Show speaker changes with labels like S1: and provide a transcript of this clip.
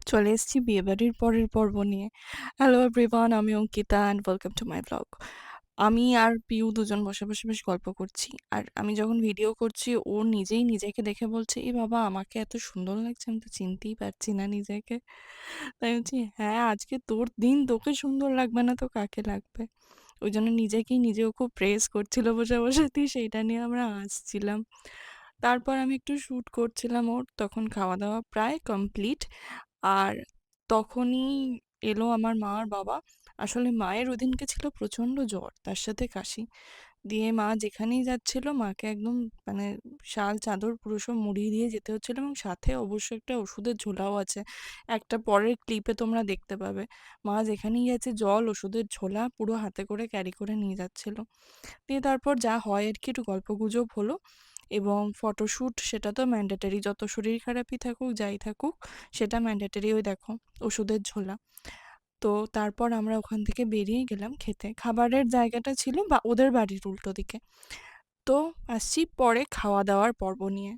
S1: চলে এসেছি বিয়েবাড়ির পরের পর্ব নিয়ে। হ্যালো এভরিওয়ান, আমি Ankita and welcome to my blog. আমি আর পিউ দুজন বসে বসে বেশ গল্প করছি। আর আমি যখন ভিডিও করছি ও নিজেই নিজেকে দেখে বলছে, এ বাবা আমাকে এত সুন্দর লাগছে, আমি তো চিনতেই পারছি না নিজেকে। তাই বলছি, হ্যাঁ আজকে তোর দিন, তোকে সুন্দর লাগবে না তো কাকে লাগবে। ওই জন্য নিজেকেই নিজেও খুব প্রেস করছিল বসে বসে, তুই সেইটা নিয়ে আমরা হাসছিলাম। তারপর আমি একটু শ্যুট করছিলাম ওর, তখন খাওয়া দাওয়া প্রায় কমপ্লিট। আর তখনই এলো আমার মা আর বাবা। আসলে মায়ের ওদিনকে ছিল প্রচণ্ড জ্বর, তার সাথে কাশি। দিয়ে মা যেখানেই যাচ্ছিল মাকে একদম মানে শাল চাদর পুরো সব মুড়িয়ে দিয়ে যেতে হচ্ছিল, এবং সাথে অবশ্য একটা ওষুধের ঝোলাও আছে। একটা পরের ক্লিপে তোমরা দেখতে পাবে। মা যেখানেই যাচ্ছে জল, ওষুধের ঝোলা পুরো হাতে করে ক্যারি করে নিয়ে যাচ্ছিল। দিয়ে তারপর যা হয় আর কি, একটু গল্পগুজব হলো। এবং ফটোশ্যুট সেটা তো ম্যান্ডেটারি, যত শরীর খারাপই থাকুক যাই থাকুক সেটা ম্যান্ডেটারি। ওই দেখো ওষুধের ঝোলা। তো তারপর আমরা ওখান থেকে বেরিয়ে গেলাম খেতে। খাবারের জায়গাটা ছিল বা ওদের বাড়ির উল্টো দিকে। তো আসছি পরে খাওয়া দাওয়ার পর্ব নিয়ে।